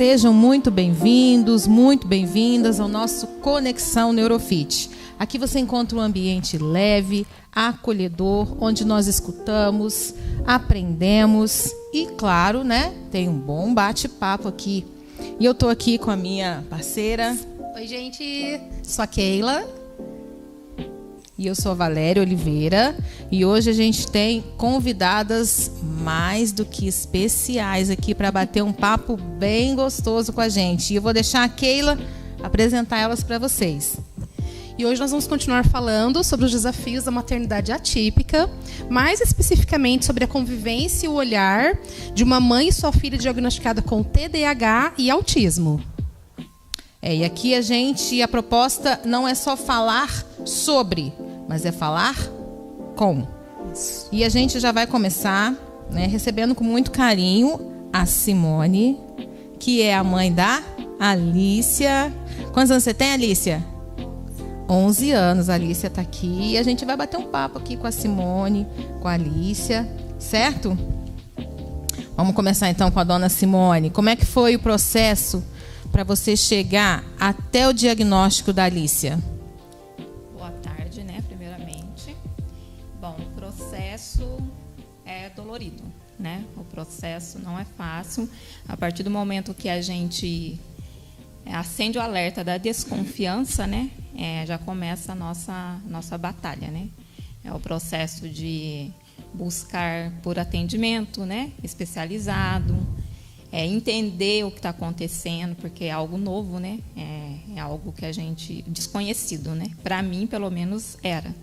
Sejam muito bem-vindos, muito bem-vindas ao nosso Conexão Neurofit. Aqui você encontra um ambiente leve, acolhedor, onde nós escutamos, aprendemos e, claro, né, tem um bom bate-papo aqui. E eu estou aqui com a minha parceira. Oi, gente. Sou a Keila. E eu sou a Valéria Oliveira. E hoje a gente tem convidadas mais do que especiais aqui para bater um papo bem gostoso com a gente. E eu vou deixar a Keila apresentar elas para vocês. E hoje nós vamos continuar falando sobre os desafios da maternidade atípica, mais especificamente sobre a convivência e o olhar de uma mãe e sua filha diagnosticada com TDAH e autismo. E aqui a proposta não é só falar sobre, mas é falar com. Isso. E a gente já vai começar, né, recebendo com muito carinho a Simone, que é a mãe da Alícia. Quantos anos você tem, Alícia? 11 anos, a Alícia está aqui. E a gente vai bater um papo aqui com a Simone, com a Alícia, certo? Vamos começar então com a dona Simone. Como é que foi o processo para você chegar até o diagnóstico da Alícia? Boa tarde, né, primeiramente. Bom, o processo é dolorido, né? O processo não é fácil. A partir do momento que a gente acende o alerta da desconfiança, né, já começa a nossa batalha, né? É o processo de buscar por atendimento, né, especializado, entender o que está acontecendo, porque é algo novo, né? É algo que a gente desconhecido, né? Para mim, pelo menos, era.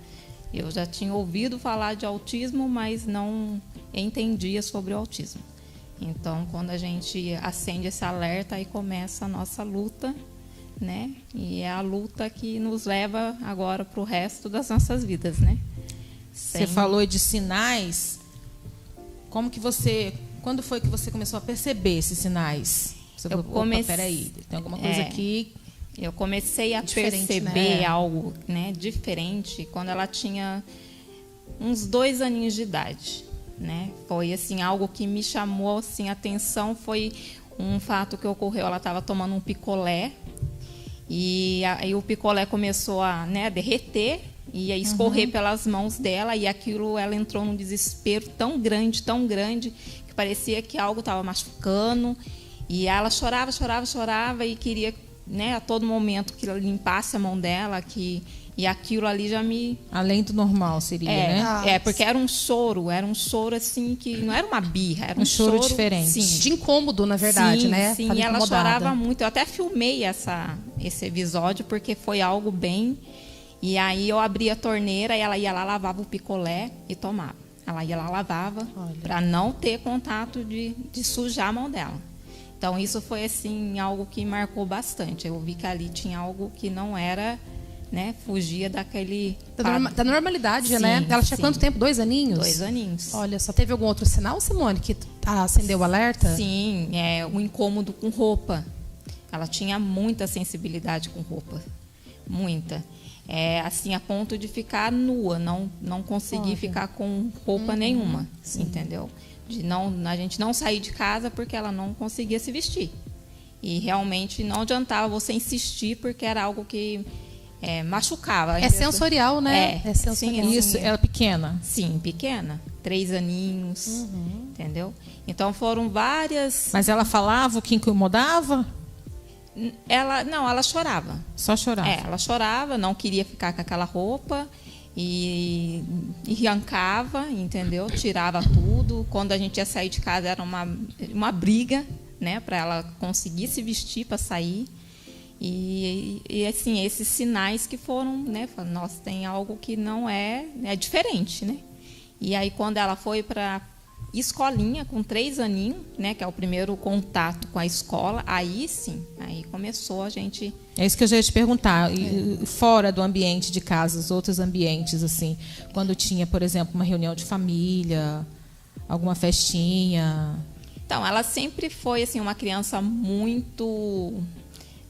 Eu já tinha ouvido falar de autismo, mas não entendia sobre o autismo. Então, quando a gente acende esse alerta, aí começa a nossa luta, né? E é a luta que nos leva agora para o resto das nossas vidas, né? Você falou de sinais. Quando foi que você começou a perceber esses sinais? Você falou, peraí, tem alguma coisa aqui. Eu comecei a perceber, né, algo, né, diferente quando ela tinha uns 2 aninhos de idade, né? Foi assim algo que me chamou assim a atenção, foi um fato que ocorreu. Ela estava tomando um picolé e aí o picolé começou a, né, derreter e a escorrer pelas mãos dela, e aquilo, ela entrou num desespero tão grande, que parecia que algo estava machucando, e ela chorava e queria, né, a todo momento que ela limpasse a mão dela, e aquilo ali já me... Além do normal seria, né? Porque era um choro assim, que não era uma birra, era um choro diferente. Sim. De incômodo, na verdade, sim, né? Sim, e ela chorava muito. Eu até filmei esse episódio, porque foi algo bem... E aí eu abria a torneira e ela ia lá, lavava o picolé e tomava. Ela ia lá, lavava, para não ter contato de sujar a mão dela. Então, isso foi assim algo que marcou bastante. Eu vi que ali tinha algo que não era, né, fugia daquele... Da normalidade, sim, né? Ela tinha quanto tempo? 2 aninhos? 2 aninhos. Olha, só teve algum outro sinal, Simone, que acendeu o alerta? Sim, um incômodo com roupa. Ela tinha muita sensibilidade com roupa. Muita. Assim, a ponto de ficar nua, não conseguir ficar com roupa nenhuma, entendeu? A gente não sair de casa porque ela não conseguia se vestir. E realmente não adiantava você insistir, porque era algo que machucava. Sensorial, né? É sensorial. Sim, isso, ela pequena? Sim, pequena. 3 aninhos, entendeu? Então foram várias... Mas ela falava o que incomodava? Ela chorava. Só chorava? Ela chorava, não queria ficar com aquela roupa e arrancava, entendeu? Tirava tudo. Quando a gente ia sair de casa era uma briga, né, para ela conseguir se vestir para sair. E assim, esses sinais que foram, né, nossa, tem algo que não é diferente, né? E aí quando ela foi para escolinha com 3 aninhos, né, que é o primeiro contato com a escola, aí sim, aí começou a gente... É isso que eu já ia te perguntar. E fora do ambiente de casa, os outros ambientes, assim, quando tinha, por exemplo, uma reunião de família, alguma festinha... Então, ela sempre foi assim uma criança muito...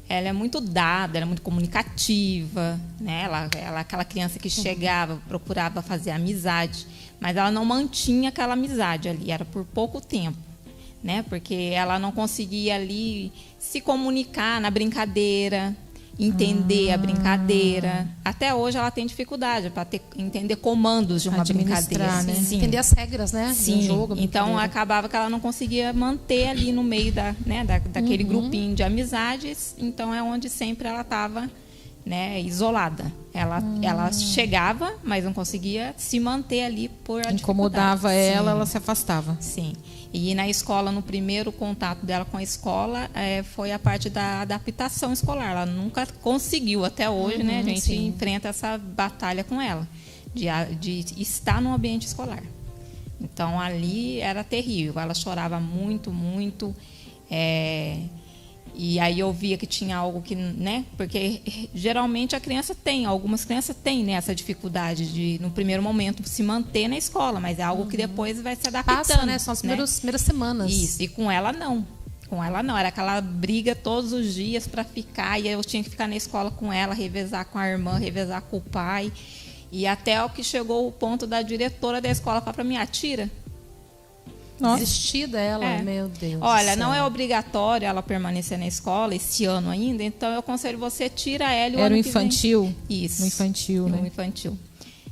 Ela é muito dada, ela é muito comunicativa, né? Ela é aquela criança que chegava, procurava fazer amizade, mas ela não mantinha aquela amizade ali, era por pouco tempo, né? Porque ela não conseguia ali se comunicar na brincadeira, entender a brincadeira. Até hoje ela tem dificuldade para entender comandos de uma brincadeira, né? Sim. Entender as regras, né? Sim. Do jogo, Então acabava que ela não conseguia manter ali no meio daquele grupinho de amizades. Então é onde sempre ela estava, né, isolada. Ela chegava, mas não conseguia se manter ali por a Incomodava dificuldade. ela se afastava. Sim. E na escola, no primeiro contato dela com a escola, foi a parte da adaptação escolar. Ela nunca conseguiu, até hoje, né? A gente enfrenta essa batalha com ela, de estar no ambiente escolar. Então, ali era terrível. Ela chorava muito, muito. E aí eu via que tinha algo que, né? Porque geralmente algumas crianças têm, né, essa dificuldade de, no primeiro momento, se manter na escola, mas é algo que depois vai se adaptando. Passa, né? São as primeiras semanas. Isso, e com ela não. Com ela não, era aquela briga todos os dias para ficar, e eu tinha que ficar na escola com ela, revezar com a irmã, revezar com o pai. E até o que chegou o ponto da diretora da escola falar para mim, tira. Desistir dela, meu Deus. Olha, não é obrigatório ela permanecer na escola esse ano ainda, então eu aconselho você tira ela. Era o infantil? Isso. No infantil, né? No infantil.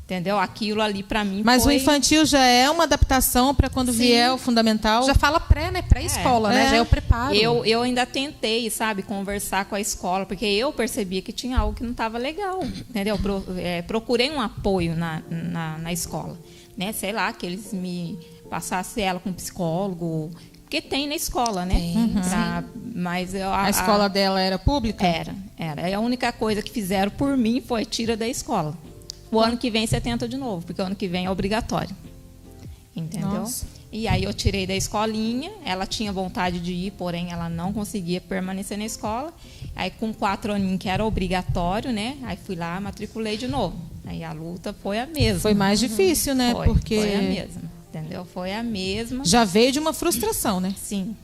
Entendeu? Aquilo ali para mim Mas o infantil já é uma adaptação para quando vier o fundamental? Já fala né? Pré-escola, né? Já é o preparo. Eu ainda tentei, sabe, conversar com a escola, porque eu percebia que tinha algo que não estava legal, entendeu? Procurei um apoio na escola, né? Sei lá, que eles me passassem ela com um psicólogo, porque tem na escola, né? Mas a escola dela era pública? Era. A única coisa que fizeram por mim foi tira da escola. O ano que vem você tenta de novo, porque o ano que vem é obrigatório. Entendeu? Nossa. E aí eu tirei da escolinha, ela tinha vontade de ir, porém ela não conseguia permanecer na escola. Aí com 4 aninhos, que era obrigatório, né? Aí fui lá, matriculei de novo. Aí a luta foi a mesma. Foi mais difícil, né? Foi a mesma. Entendeu? Foi a mesma. Já veio de uma frustração, né? Sim.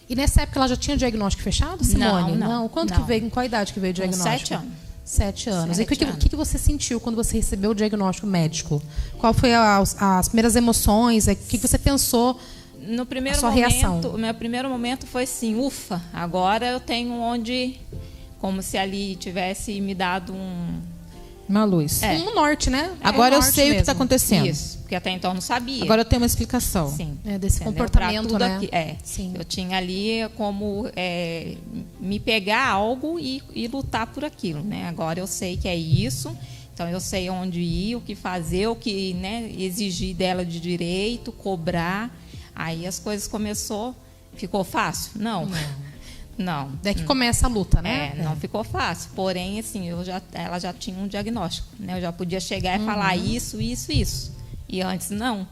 E nessa época ela já tinha diagnóstico fechado, Simone? Não. Quando que veio? Com qual idade que veio o diagnóstico? 7 anos. 7 anos. E o que você sentiu quando você recebeu o diagnóstico médico? Qual foi as primeiras emoções? O que você pensou? No primeiro sua momento, reação? o meu primeiro momento foi assim, ufa, agora eu tenho onde, como se ali tivesse me dado uma luz. Um norte, né? Agora eu sei mesmo. o que está acontecendo. Isso, porque até então eu não sabia. Agora eu tenho uma explicação. Sim. Desse comportamento, né? Sim. Eu tinha ali como me pegar algo e lutar por aquilo, né? Agora eu sei que é isso, então eu sei onde ir, o que fazer, o que, né, exigir dela de direito, cobrar. Aí as coisas ficou fácil? Não. Daí que começa a luta, né? Não ficou fácil. Porém, assim, ela já tinha um diagnóstico, né? Eu já podia chegar e falar isso. E antes, não.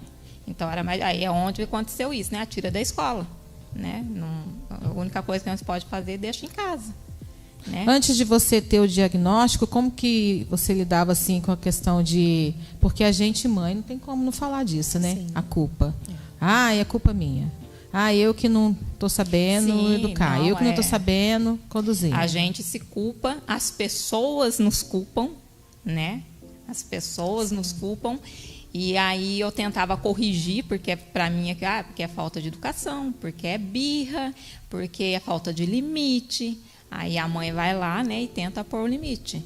Então, aí é onde aconteceu isso, né? Tira da escola, né? A única coisa que a gente pode fazer é deixar em casa, né? Antes de você ter o diagnóstico, como que você lidava, assim, com a questão de... Porque a gente, mãe, não tem como não falar disso, né? Sim. A culpa. É culpa minha. Eu que não estou sabendo educar. Eu que não estou sabendo conduzir. A gente se culpa, as pessoas nos culpam, né? As pessoas nos culpam. E aí eu tentava corrigir, porque para mim porque é falta de educação, porque é birra, porque é falta de limite. Aí a mãe vai lá, né, e tenta pôr o limite.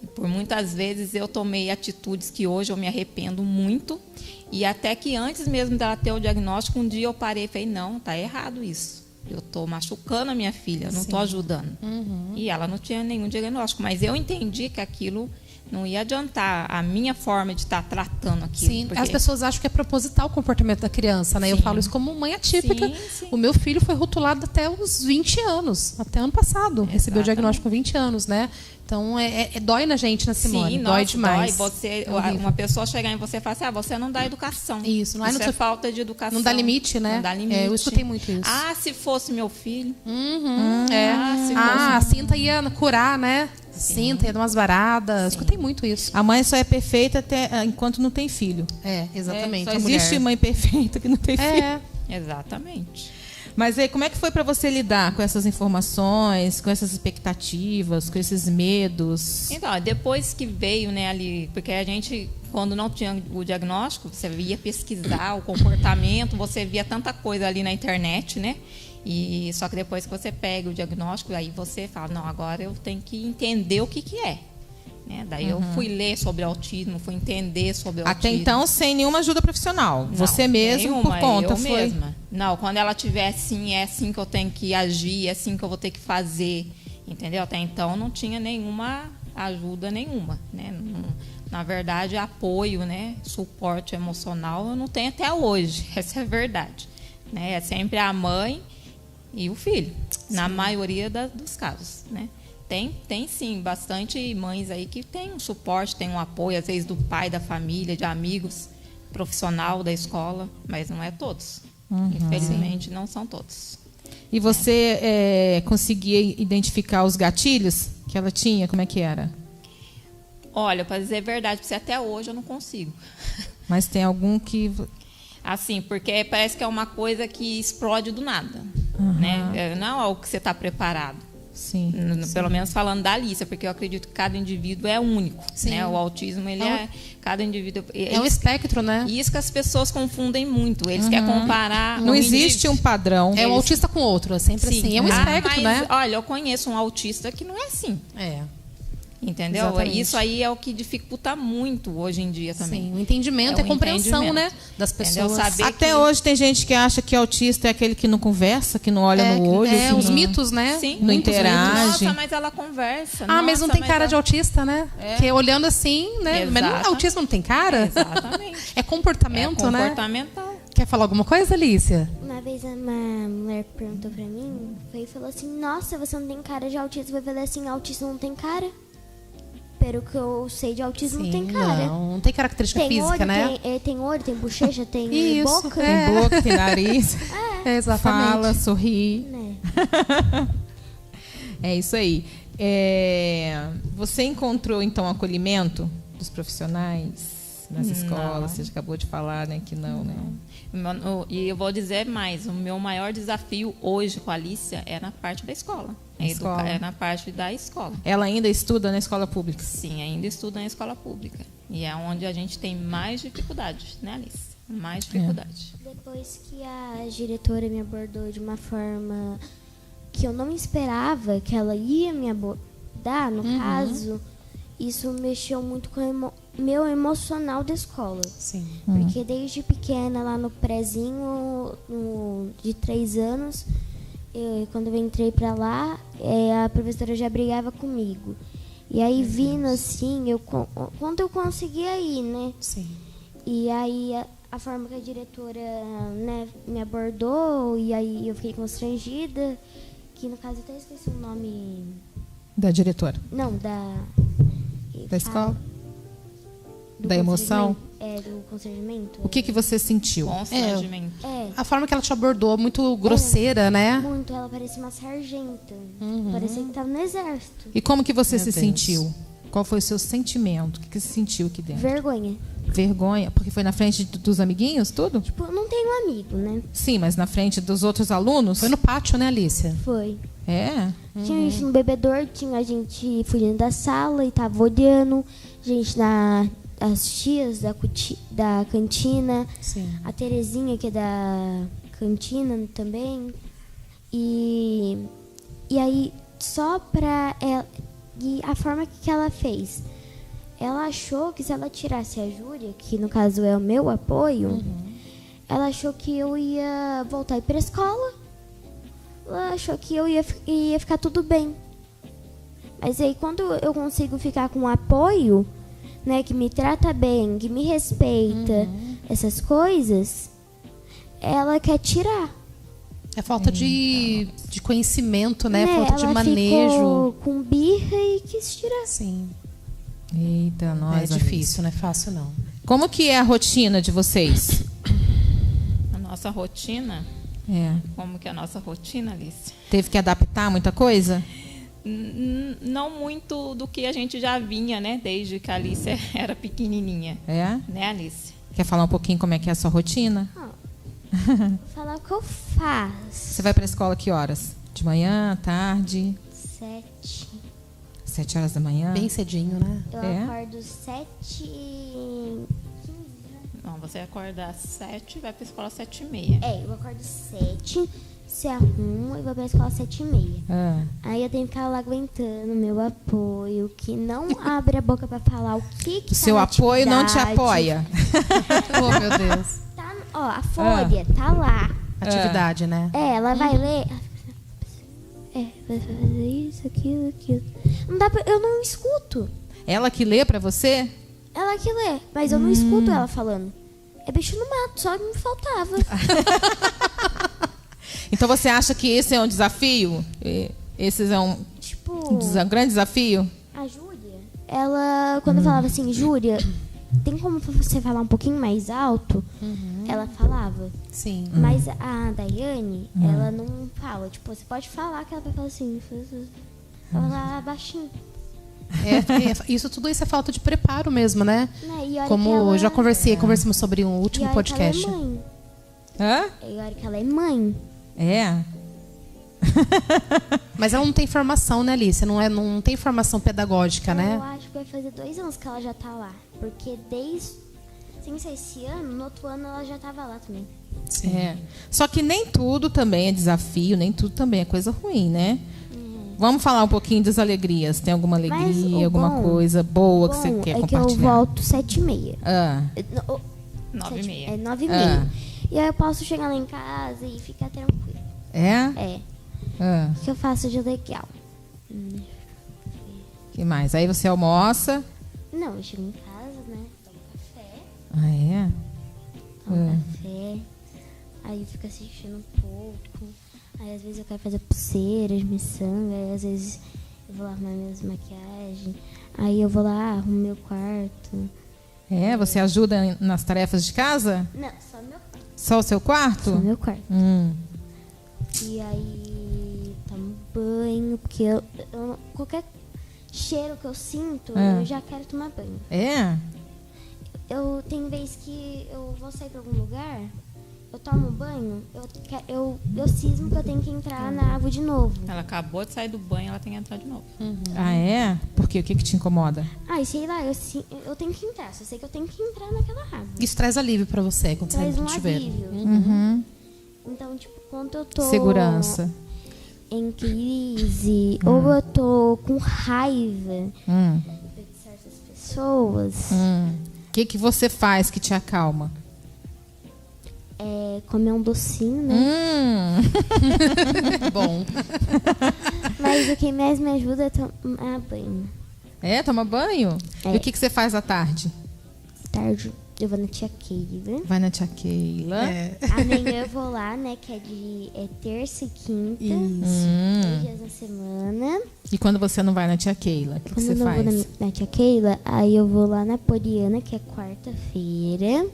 E por muitas vezes eu tomei atitudes que hoje eu me arrependo muito. E até que antes mesmo dela ter o diagnóstico, um dia eu parei e falei, não, tá errado isso. Eu estou machucando a minha filha, não estou ajudando. E ela não tinha nenhum diagnóstico, mas eu entendi que aquilo não ia adiantar a minha forma de estar tratando aquilo. Sim, as pessoas acham que é proposital o comportamento da criança, né? Eu falo isso como mãe atípica. Sim. O meu filho foi rotulado até os 20 anos, até ano passado. Recebeu o diagnóstico com 20 anos, né? Então, dói na gente, né, Simone? Sim, dói demais. Dói. Uma pessoa chegar em você e falar assim, você não dá educação. Isso, não isso é falta de educação. Não dá limite, né? Não dá limite. Eu escutei muito isso. Se fosse meu filho. A cinta ia curar, né? Cinta, ia dar umas varadas. Escutei muito isso. A mãe só é perfeita até enquanto não tem filho. Exatamente. Só existe mãe perfeita que não tem filho. Exatamente. Mas aí, como é que foi para você lidar com essas informações, com essas expectativas, com esses medos? Então, depois que veio, né, ali, porque a gente, quando não tinha o diagnóstico, você ia pesquisar o comportamento, você via tanta coisa ali na internet, né? E só que depois que você pega o diagnóstico, aí você fala, não, agora eu tenho que entender o que é. Né? Daí eu fui ler sobre autismo, fui entender sobre autismo. Até então, sem nenhuma ajuda profissional. Não, você mesmo, nenhuma, por conta, eu foi? mesma. Não, quando ela tiver assim, é assim que eu tenho que agir, é assim que eu vou ter que fazer. Entendeu? Até então não tinha nenhuma ajuda nenhuma. Né? Na verdade, apoio, né? Suporte emocional eu não tenho até hoje. Essa é a verdade. Né? É sempre a mãe e o filho, na maioria dos casos. Né? Tem sim, bastante mães aí que tem um suporte, tem um apoio, às vezes do pai, da família, de amigos, profissional da escola, mas não é todos. Infelizmente, não são todos. E você conseguia identificar os gatilhos que ela tinha? Como é que era? Olha, para dizer a verdade, porque até hoje eu não consigo. Mas tem algum que... Assim, porque parece que é uma coisa que explode do nada. Né? Não é algo que você está preparado. Sim. Pelo menos falando da Alicia, porque eu acredito que cada indivíduo é único. Né? O autismo, ele cada indivíduo... É um espectro, né? Isso que as pessoas confundem muito. Eles querem comparar... Não existe um padrão. É um autista com outro, é sempre assim. É um espectro, mas, né? Olha, eu conheço um autista que não é assim. Entendeu? Exatamente. Isso aí é o que dificulta muito hoje em dia também. Sim, o entendimento e a compreensão, né? Das pessoas. Saber Até hoje tem gente que acha que autista é aquele que não conversa, que não olha no olho. Que os mitos, né? Sim. Não interage. Nossa, mas ela conversa. Mas não tem cara de autista, né? Porque olhando assim, né? Mas não, autismo não tem cara? Exatamente. É comportamento, né? Comportamental. Quer falar alguma coisa, Alicia? Uma vez uma mulher perguntou pra mim, e falou assim, nossa, você não tem cara de autismo. Eu falei assim, autismo não tem cara? Pelo que eu sei de autismo, não tem cara. Não tem característica tem física, olho, né? Tem olho, tem bochecha, tem boca. Tem boca, tem nariz. Exatamente. Fala, sorri. Né? É isso aí. Você encontrou, então, acolhimento dos profissionais nas escolas? Você acabou de falar, né, que não, né? E eu vou dizer mais, o meu maior desafio hoje com a Alicia é na parte da escola. É na parte da escola. Ela ainda estuda na escola pública? Sim, ainda estuda na escola pública. E é onde a gente tem mais dificuldades, né, Alice? Mais dificuldade. Depois que a diretora me abordou de uma forma que eu não esperava que ela ia me abordar, no caso, isso mexeu muito com o meu emocional da escola. Sim. Porque desde pequena, lá no prézinho, de 3 anos, quando eu entrei pra lá, a professora já brigava comigo. E aí, vindo assim, quando eu conseguia ir, né? Sim. E aí, a forma que a diretora, né, me abordou, e aí eu fiquei constrangida, que no caso eu até esqueci o nome... Da diretora? Não, da escola? Da emoção? Do constrangimento. O que você sentiu? Constrangimento. A forma que ela te abordou, muito grosseira, né? Muito, ela parecia uma sargenta. Parecia que estava no exército. E como que você Meu se Deus. sentiu? Qual foi o seu sentimento? O que você sentiu aqui dentro? Vergonha. Vergonha? Porque foi na frente dos amiguinhos, tudo? Tipo, eu não tenho amigo, né? Sim, mas na frente dos outros alunos? Foi no pátio, né, Alicia? Foi. É? Tinha gente no bebedouro, tinha a gente fugindo da sala e tava olhando. Gente as tias da cantina. Sim. A Terezinha, que é da cantina também. E aí, só pra ela... E a forma que ela fez... Ela achou que se ela tirasse a Júlia, que no caso é o meu apoio, ela achou que eu ia voltar a ir pra escola. Ela achou que eu ia ficar tudo bem. Mas aí quando eu consigo ficar com apoio, né, que me trata bem, que me respeita, essas coisas, ela quer tirar. É falta de conhecimento, né? Né? Falta de ela manejo. ficou com birra e quis tirar. Sim. Eita, nós. É difícil, não é fácil, não. Como que é a rotina de vocês? A nossa rotina... Como que é a nossa rotina, Alice? Teve que adaptar muita coisa? Não muito do que a gente já vinha, né? Desde que a Alice era pequenininha. É? Né, Alice? Quer falar um pouquinho como é que é a sua rotina? Falar o que eu faço. Você vai para a escola que horas? De manhã, tarde? 7. 7 horas da manhã? Bem cedinho, né? Eu acordo 7h15. Não, você acorda às 7 e vai pra escola às 7h30. Eu acordo 7, se arrumo e vou pra escola às 7h30. Aí eu tenho que ficar lá aguentando meu apoio, que não abre a boca pra falar o que O seu apoio não te apoia. Oh, meu Deus. Tá, a folha tá lá. Atividade, né? Ela vai ler. Vai fazer isso, aquilo. Não dá eu não escuto. Ela que lê pra você? Ela que lê, mas eu não escuto ela falando. É bicho no mato, só que me faltava. Então você acha que esse é um desafio? Esse é um grande desafio? A Júlia, ela, quando eu falava assim, Júlia, tem como você falar um pouquinho mais alto? Ela falava. Sim. Mas a Daiane, ela não fala. Tipo, você pode falar que ela vai falar assim. Ela fala baixinho. Tudo isso é falta de preparo mesmo, né? E olha Como que ela... já conversamos sobre um último podcast. E olha que ela é mãe. Hã? E olha que ela é mãe. Mas ela não tem formação, né, Alice? Não tem formação pedagógica, né? Eu acho que vai fazer 2 anos que ela já tá lá. Porque sem ser esse ano, no outro ano ela já tava lá também. Sim. Só que nem tudo também é desafio, nem tudo também é coisa ruim, né? Vamos falar um pouquinho das alegrias. Tem alguma alegria, alguma coisa boa que você quer compartilhar? É que eu volto 7h30. 9h30. 9h30. E aí eu posso chegar lá em casa e ficar tranquila. O que eu faço de legal? Que mais? Aí você almoça? Não, eu chego em casa, né? Tomo café. Tomo café. Aí eu fico assistindo um pouco. Aí às vezes eu quero fazer pulseiras, miçanga. Aí às vezes eu vou lá arrumar minhas maquiagens. Aí eu vou lá, arrumo meu quarto. Você ajuda nas tarefas de casa? Não, só meu quarto. Só o seu quarto? Só meu quarto. E aí tomo banho, porque qualquer cheiro que eu sinto, eu já quero tomar banho. Tem vez que eu vou sair pra algum lugar, eu tomo banho, eu cismo que eu tenho que entrar na água de novo. Ela acabou de sair do banho, ela tem que entrar de novo. Por quê? O que te incomoda? Sei lá, eu tenho que entrar. Só sei que eu tenho que entrar naquela água. Isso traz alívio pra você quando Traz você um estiver. alívio. Então, tipo, quando eu tô Segurança. em crise, ou eu tô com raiva de certas pessoas, O que você faz que te acalma? comer um docinho, né? Bom. Mas o que mais me ajuda é tomar banho. Toma banho? E o que você faz à tarde? Tarde eu vou na tia Keila. Vai na tia Keila. Amanhã eu vou lá, né? Que é terça e quinta. 2 dias na semana. E quando você não vai na tia Keila, o que você Quando eu faz? vou na tia Keila, aí eu vou lá na Poliana, que é quarta-feira.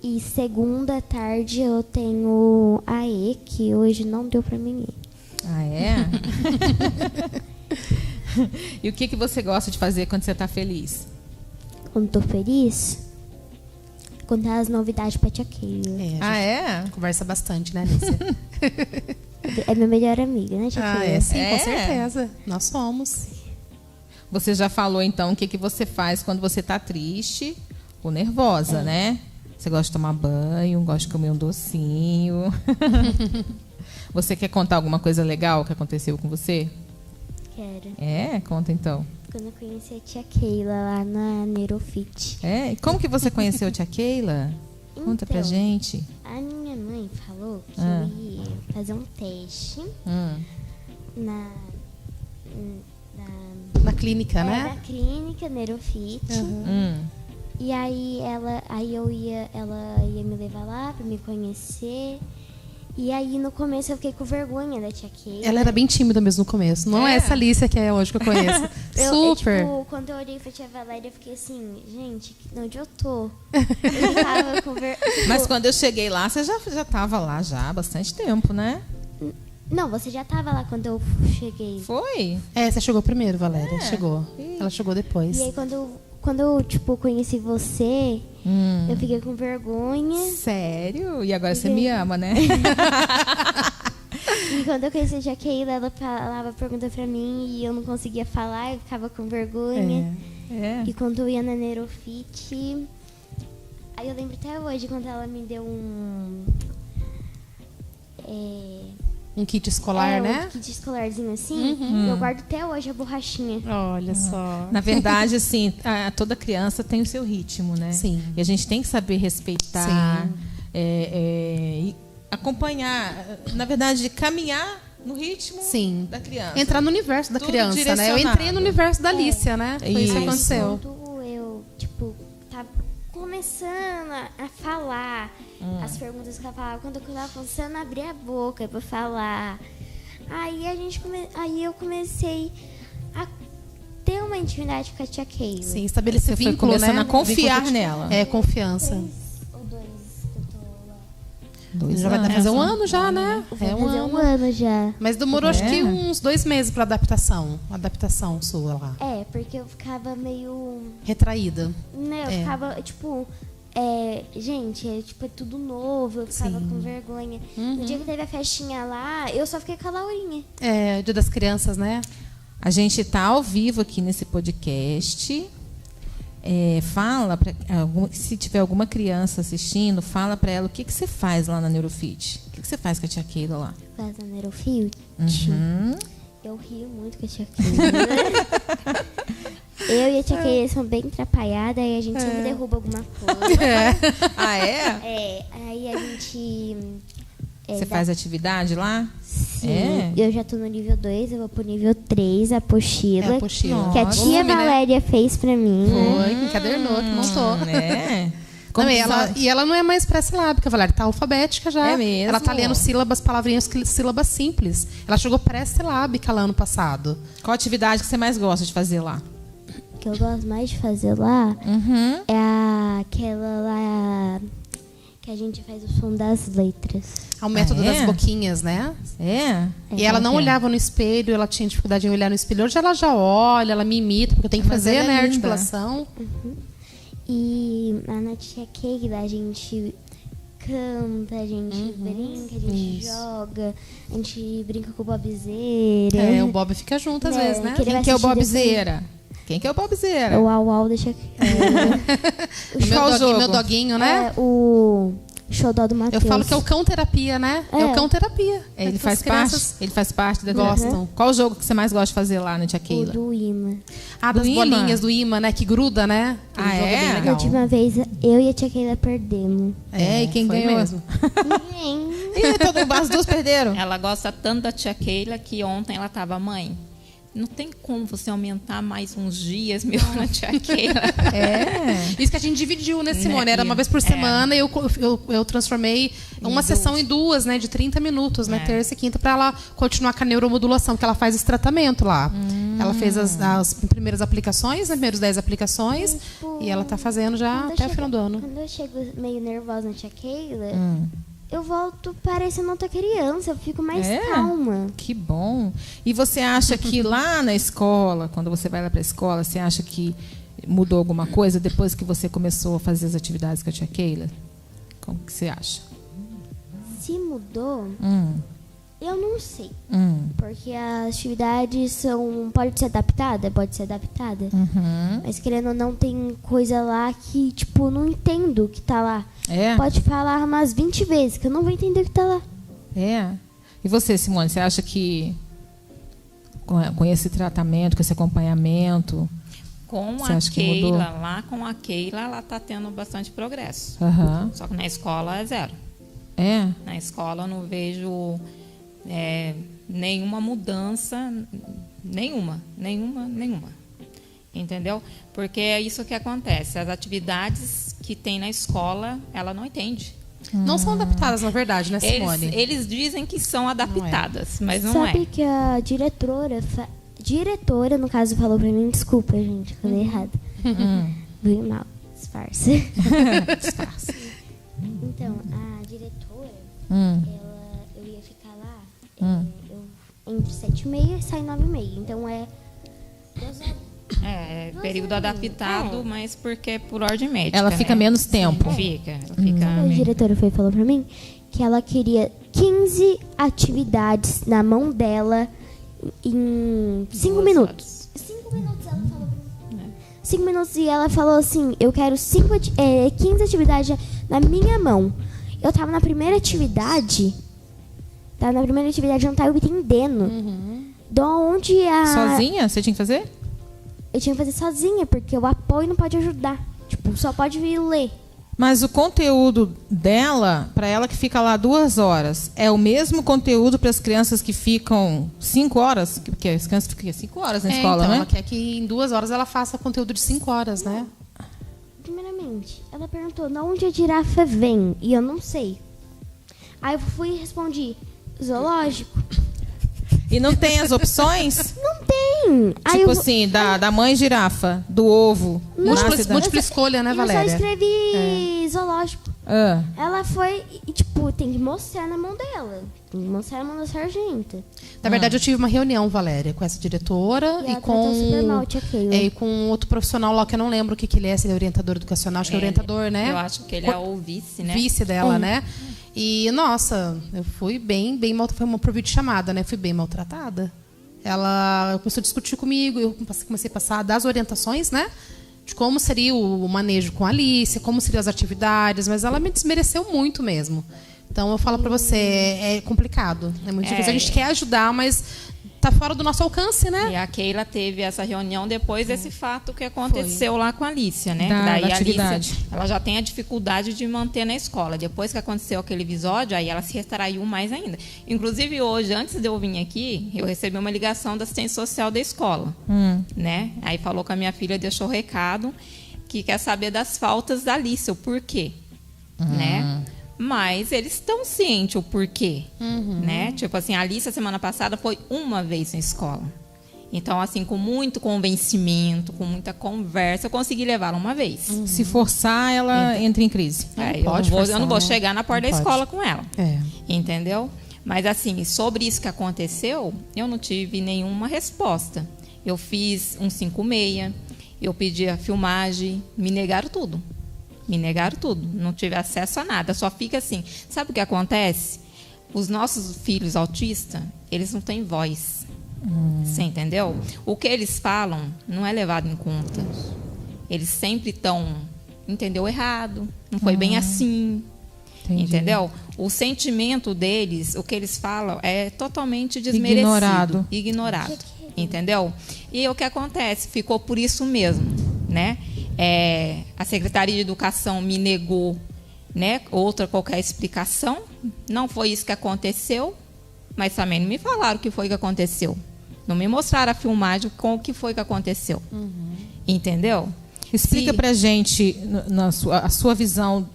E segunda à tarde eu tenho a E, que hoje não deu pra mim ir. E o que você gosta de fazer quando você tá feliz? Quando tô feliz, contar as novidades pra tia Keila. A gente conversa bastante, né, Alicia? É minha melhor amiga, né, tia Keila? Sim, com certeza. Nós somos. Você já falou, então, o que você faz quando você tá triste ou nervosa, né? Você gosta de tomar banho, gosta de comer um docinho. Você quer contar alguma coisa legal que aconteceu com você? Quero. Conta então. Quando eu conheci a tia Keila lá na Neurofit. E como que você conheceu a tia Keila? Conta pra gente. A minha mãe falou que eu ia fazer um teste Na clínica, né? Na clínica Neurofit. E aí ela ia me levar lá pra me conhecer. E aí no começo eu fiquei com vergonha da tia Keila. Ela era bem tímida mesmo no começo. Não é essa Alicia que é hoje que eu conheço. Super. Quando eu olhei pra tia Valéria, eu fiquei assim, gente, onde eu tô? Eu tava com vergonha. Mas quando eu cheguei lá, você já tava lá já há bastante tempo, né? Não, você já tava lá quando eu cheguei. Foi? Você chegou primeiro, Valéria. Chegou. Ela chegou depois. E aí quando eu tipo, conheci você, eu fiquei com vergonha. Sério? E agora você me ama, né? E quando eu conheci a tia Keila, ela falava pergunta pra mim e eu não conseguia falar, eu ficava com vergonha. E quando eu ia na Neurofit, aí eu lembro até hoje quando ela me deu um kit escolar, né? Um kit escolarzinho assim. Eu guardo até hoje a borrachinha. Olha só. Na verdade, assim, toda criança tem o seu ritmo, né? Sim. E a gente tem que saber respeitar, e acompanhar, na verdade, caminhar no ritmo da criança. Entrar no universo da Tudo criança, né? Eu entrei no universo da Alicia, né? Foi isso que aconteceu. Quando eu, tava começando a falar as perguntas que ela falava, quando eu tava começando a abrir a boca pra falar, aí eu comecei a ter uma intimidade com a tia Keila. Sim, estabelecer Você vínculo, foi começando né? a confiar nela. Confiança. 3 ou 2 que eu tô lá. 2 Já vai anos. fazer um ano já, né? Vai fazer um ano já. Mas demorou acho que uns 2 meses pra adaptação. Adaptação sua lá. Porque eu ficava meio... Retraída. Né, eu ficava, gente, é tudo novo, eu ficava com vergonha. No dia que teve a festinha lá, eu só fiquei com a Laurinha. Dia das crianças, né? A gente está ao vivo aqui nesse podcast. Fala, se tiver alguma criança assistindo, fala para ela o que você faz lá na Neurofit. O que você faz com a tia Keila lá? Faz na Neurofit? Eu rio muito com a tia Keila. Eu e a tia Keila são bem atrapalhadas, aí a gente sempre derruba alguma coisa. Ah, é? Aí a gente... Você faz atividade lá? Sim, eu já tô no nível 2, eu vou pro nível 3, a apostila. Apostila. Que a tia Valéria fez pra mim. Foi, que encadernou, que montou. Né? E ela não é mais pré-silábica, Valéria, tá alfabética já. É mesmo? Ela tá lendo sílabas, palavrinhas, sílabas simples. Ela chegou pré-silábica lá ano passado. Qual atividade que você mais gosta de fazer lá? O que eu gosto mais de fazer lá é aquela lá que a gente faz o som das letras. O método das boquinhas, né? E ela não olhava no espelho, ela tinha dificuldade em olhar no espelho. Hoje ela já olha, ela me imita, porque tem que fazer, né, a articulação. E lá na tia Keila a gente canta, a gente brinca, a gente joga, a gente brinca com o Bobzeira. O Bob fica junto às vezes, né? Quem que é o Bobzeira? Quem que é o Bobzeira? É o Au da tia Keila. Meu doguinho, né? O xodó do Matheus. Eu falo que é o cão terapia, né? É o cão terapia. Ele faz parte da gostam. Qual o jogo que você mais gosta de fazer lá na tia Keila? O do imã. Das bolinhas do imã, né? Que gruda, né? A última vez eu e a tia Keila perdemos. E quem ganhou? Mesmo. Ninguém. As duas perderam? Ela gosta tanto da tia Keila que ontem ela tava, mãe, não tem como você aumentar mais uns dias, na tia Keila. Isso que a gente dividiu, né, Simone? Era uma vez por semana e eu transformei uma sessão em 2, né? De 30 minutos, né? Terça e quinta, para ela continuar com a neuromodulação, que ela faz esse tratamento lá. Ela fez as primeiras aplicações, né? Primeiros 10 aplicações. E ela tá fazendo já até o final do ano. Quando eu chego meio nervosa na tia Keila, eu volto parecendo outra criança, eu fico mais calma. Que bom. E você acha que lá na escola, quando você vai lá para a escola, você acha que mudou alguma coisa depois que você começou a fazer as atividades com a tia Keila? Como que você acha? Se mudou, eu não sei. Porque as atividades pode ser adaptada. Mas querendo ou não, tem coisa lá que, não entendo o que tá lá. Pode falar umas 20 vezes, que eu não vou entender o que tá lá. E você, Simone, você acha que com esse tratamento, com esse acompanhamento, com você a acha que mudou? com a Keila, ela tá tendo bastante progresso. Só que na escola é 0. Na escola eu não vejo nenhuma mudança, nenhuma. Entendeu? Porque é isso que acontece. As atividades que tem na escola, ela não entende. Não são adaptadas, na verdade, né, Simone? Eles dizem que são adaptadas, mas não Sabe que a diretora, no caso, falou pra mim, desculpa, gente, falei errado. Bem mal, disfarce. Então, a diretora, eu ia ficar lá, entre 7h30 e sai 9h30. Então é 2 horas. Período adaptado, mas porque é por ordem médica. Ela fica menos tempo. Fica. A diretora falou pra mim que ela queria 15 atividades na mão dela em 5 minutos. 5 minutos ela falou pra mim. 5 minutos e ela falou assim, eu quero 15 atividades na minha mão. Eu tava na primeira atividade, eu não tava entendendo. De onde Sozinha? Você tinha que fazer? Eu tinha que fazer sozinha, porque o apoio não pode ajudar. Tipo, só pode vir ler. Mas o conteúdo dela, para ela que fica lá 2 horas, é o mesmo conteúdo para as crianças que ficam 5 horas? Porque as crianças ficam 5 horas na escola, então, né? Ela quer que em 2 horas ela faça conteúdo de 5 horas, né? Primeiramente, ela perguntou de onde a girafa vem, e eu não sei. Aí eu fui e respondi, zoológico. E não tem as opções? Não tem. Aí Tipo assim, da mãe girafa, do ovo. nasce da- Múltipla escolha, né, Valéria? Eu só escrevi zoológico. Ah, Ela foi e, tipo, tem que mostrar na mão dela. Tem que mostrar na mão da sargenta. Na verdade, eu tive uma reunião, Valéria, com essa diretora E e ela tratou super mal, com... tia Keila. E com outro profissional lá, que eu não lembro o que ele é, se ele é orientador educacional, acho que é orientador, né? Eu acho que ele é o vice, né? Vice dela, né? E, nossa, eu fui bem foi por videochamada, né? Fui bem maltratada. Ela começou a discutir comigo, eu comecei a passar das orientações, né? De como seria o manejo com a Alice, como seriam as atividades, mas ela me desmereceu muito mesmo. Então, eu falo pra você, é complicado. É muito difícil. A gente quer ajudar, mas tá fora do nosso alcance, né? E a Keila teve essa reunião depois desse fato que aconteceu lá com a Alicia, né? Da Daí a atividade. Alicia, ela já tem a dificuldade de manter na escola. Depois que aconteceu aquele episódio, aí ela se retraiu mais ainda. Inclusive hoje, antes de eu vir aqui, eu recebi uma ligação da assistente social da escola, né? Aí falou que a minha filha deixou recado que quer saber das faltas da Alicia, o porquê, né? Mas eles estão cientes o porquê, né? Tipo assim, a Alicia, semana passada, foi uma vez na escola. Então, assim, com muito convencimento, com muita conversa, eu consegui levá-la uma vez. se forçar, ela entra em crise. É, pode eu não forçar, vou né? chegar na porta Não da pode. escola com ela. É. Entendeu? Mas, assim, sobre isso que aconteceu, eu não tive nenhuma resposta. Eu fiz um 56, eu pedi a filmagem, me negaram tudo. Me negaram tudo. Não tive acesso a nada. Só fica assim. Sabe o que acontece? Os nossos filhos autistas, eles não têm voz. Você entendeu? O que eles falam não é levado em conta. Eles sempre estão, entendeu, errado. Não foi bem assim. Entendi. Entendeu? O sentimento deles, o que eles falam, é totalmente desmerecido. Ignorado. Ignorado. Entendeu? E o que acontece? Ficou por isso mesmo, né? A Secretaria de Educação me negou, né, outra qualquer explicação. Não foi isso que aconteceu, mas também não me falaram o que foi que aconteceu. Não me mostraram a filmagem com o que foi que aconteceu. Entendeu? Explica Se- pra gente, a sua visão,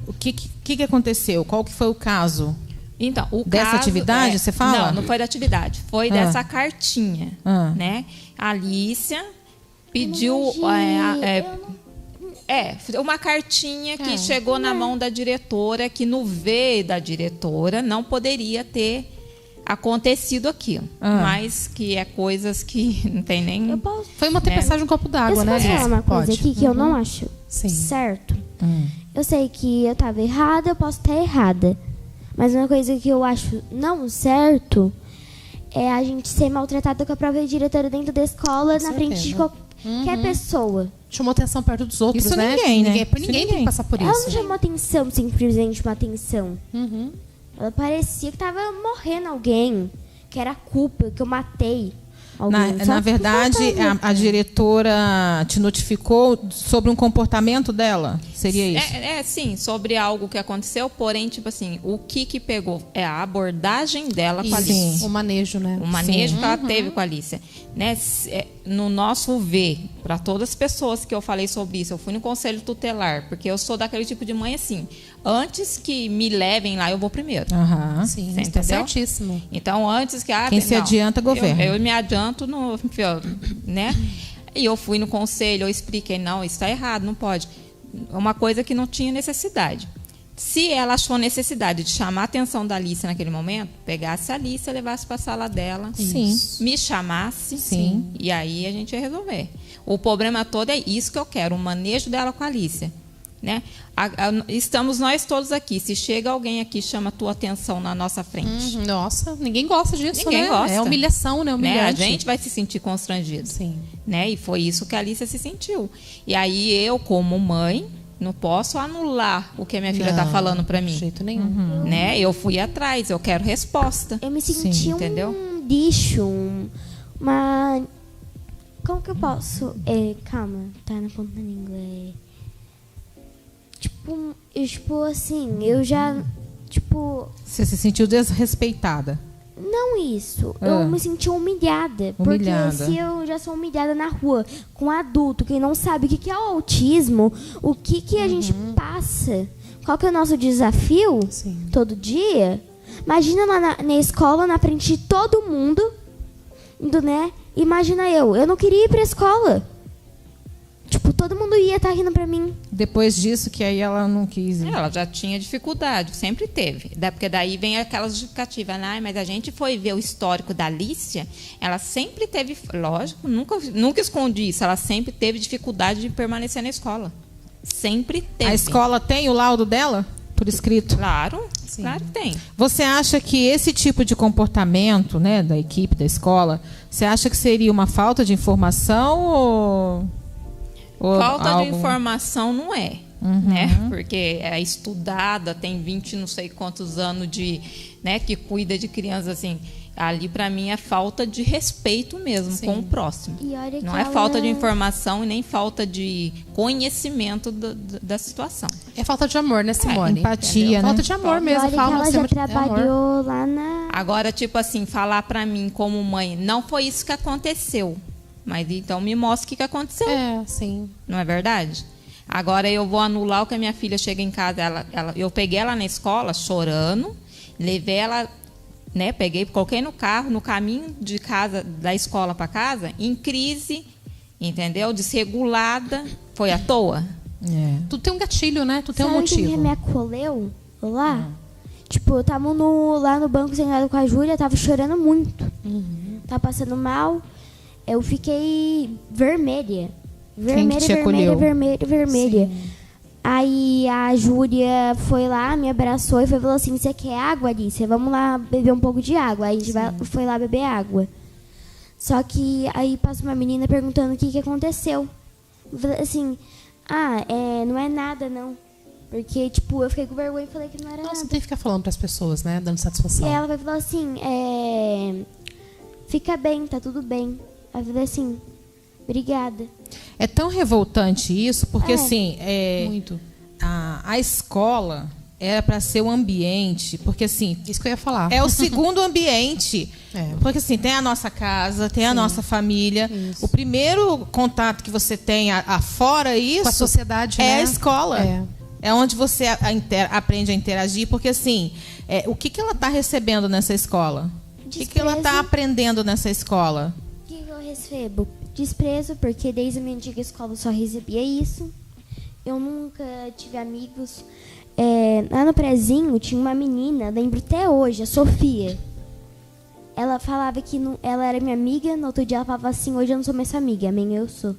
o que aconteceu? Qual que foi o caso? Então, o Dessa caso atuvidade, você fala? Não, não foi da atividade. Foi dessa cartinha, né? A Alicia pediu uma cartinha que chegou na mão da diretora, que no ver da diretora não poderia ter acontecido aquilo. Mas que é coisas que não tem nem... Eu posso, Foi uma tempestade no copo d'água, né? posso falar uma coisa Pode. aqui que eu não acho Sim. certo? Eu sei que eu tava errada, eu posso estar errada. Mas uma coisa que eu acho não certo é a gente ser maltratada com a própria diretora dentro da escola, na frente de certeza. qualquer pessoa. Chamou atenção perto dos outros, Isso né? ninguém, né? Ninguém Isso tem ninguém. que passar por Ela isso. não chamou atenção, simplesmente uma atenção. Ela parecia que tava morrendo alguém, que era culpa, que eu matei alguém. Só Na por verdade, falta de- a diretora te notificou sobre um comportamento dela? Seria isso? Sim, sobre algo que aconteceu, porém, tipo assim, o que pegou é a abordagem dela com a Isso, Alicia. o manejo, né? O manejo que ela teve com a Alicia. Né? No nosso ver, para todas as pessoas que eu falei sobre isso, eu fui no conselho tutelar, porque eu sou daquele tipo de mãe assim, antes que me levem lá, eu vou primeiro. Aham. Sim, Você está entendeu? certíssimo. Então, antes que... Quem se adianta, governa. Eu me adianto, né? E eu fui no conselho, eu expliquei, não, isso está errado, não pode. Uma coisa que não tinha necessidade. Se ela achou necessidade de chamar a atenção da Alice naquele momento, pegasse a Alice, levasse para a sala dela, Sim. me chamasse, Sim. e aí a gente ia resolver. O problema todo é isso que eu quero, o manejo dela com a Alice. né? Estamos nós todos aqui. Se chega alguém aqui e chama a tua atenção na nossa frente. Nossa, ninguém gosta disso, Ninguém né? gosta. É humilhação, né? Humilhante. Né? A gente vai se sentir constrangido. Sim. Né? E foi isso que a Alícia se sentiu. E aí eu, como mãe, não posso anular o que a minha filha está falando para mim. De jeito nenhum. Né? Eu fui atrás, eu quero resposta. Eu me senti entendeu? um lixo, uma... Como que eu posso... calma, tá na ponta da língua. Tipo assim, eu já... Tipo... Você se sentiu desrespeitada? Não isso. Eu me senti humilhada. Porque se eu já sou humilhada na rua com um adulto que não sabe o que é o autismo, o que a gente passa, qual que é o nosso desafio todo dia, imagina lá na escola, na frente de todo mundo, né? Imagina eu não queria ir pra escola. Tipo, todo mundo ia estar rindo pra mim. Depois disso, que aí ela não quis ir. Ela já tinha dificuldade, sempre teve. Porque daí vem aquela justificativa. Mas a gente foi ver o histórico da Alícia, ela sempre teve, lógico, nunca escondi isso, ela sempre teve dificuldade de permanecer na escola. Sempre teve. A escola tem o laudo dela? Por escrito? Claro, claro que tem. Você acha que esse tipo de comportamento, né, da equipe, da escola, você acha que seria uma falta de informação ou falta de informação não é, né? Porque é estudada, tem 20 não sei quantos anos né, que cuida de crianças assim. Ali para mim é falta de respeito mesmo com o próximo. Não é falta de informação e nem falta de conhecimento da situação. É falta de amor, né, Simone? Empatia, né? Falta de amor mesmo. Que ela já trabalhou lá na... Agora, tipo assim, falar para mim como mãe, não foi isso que aconteceu. Mas então me mostra o que aconteceu. Sim. Não é verdade? Agora eu vou anular o que a minha filha chega em casa. Eu peguei ela na escola chorando, levei ela, né? Coloquei no carro, no caminho de casa, da escola para casa, em crise, entendeu? Desregulada. Foi à toa? Tudo tem um gatilho, né? Tudo tem um Sabe motivo. quem me acolheu lá? Tipo, eu tava lá no banco sentado com a Júlia, tava chorando muito. Tava passando mal. Eu fiquei vermelha. Vermelha. Sim. Aí a Júlia foi lá, me abraçou e falou assim: você quer água, Alicia? Vamos lá beber um pouco de água. Aí a gente foi lá beber água. Só que aí passou uma menina perguntando o que aconteceu. Eu falei assim: não é nada, não. Porque, tipo, eu fiquei com vergonha e falei que não era nada. Você tem que ficar falando pras pessoas, né? Dando satisfação. E ela falou assim: fica bem, tá tudo bem. Eu falei assim: obrigada. É tão revoltante isso, porque assim, muito. A escola era para ser o ambiente, porque assim, isso que eu ia falar. É o segundo ambiente. Porque assim, tem a nossa casa, tem a nossa família. Isso. O primeiro contato que você tem afora isso, com a sociedade, é né? a escola. É onde você aprende a interagir, porque assim, o que ela está recebendo nessa escola? O que ela está aprendendo nessa escola? Recebo desprezo, porque desde a minha antiga escola eu só recebia isso. Eu nunca tive amigos. Lá no prezinho tinha uma menina, lembro até hoje, a Sofia. Ela falava que ela era minha amiga, no outro dia ela falava assim: hoje eu não sou mais sua amiga, amanhã eu sou.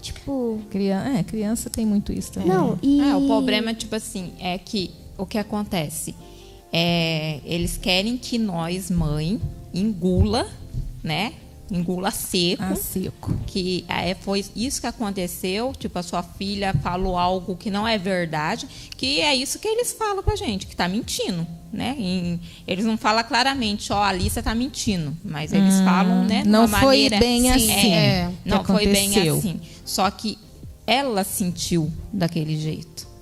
Tipo... Criança tem muito isso também. Não, o problema, tipo assim, é que o que acontece? Eles querem que nós, mãe, engula, né? Engula seco. Seco. Que foi isso que aconteceu. Tipo, a sua filha falou algo que não é verdade. Que é isso que eles falam pra gente, que tá mentindo, né? Eles não falam claramente, a Alícia tá mentindo. Mas eles falam, né? Não foi maneira, bem assim. Não foi bem assim. Só que ela sentiu daquele jeito.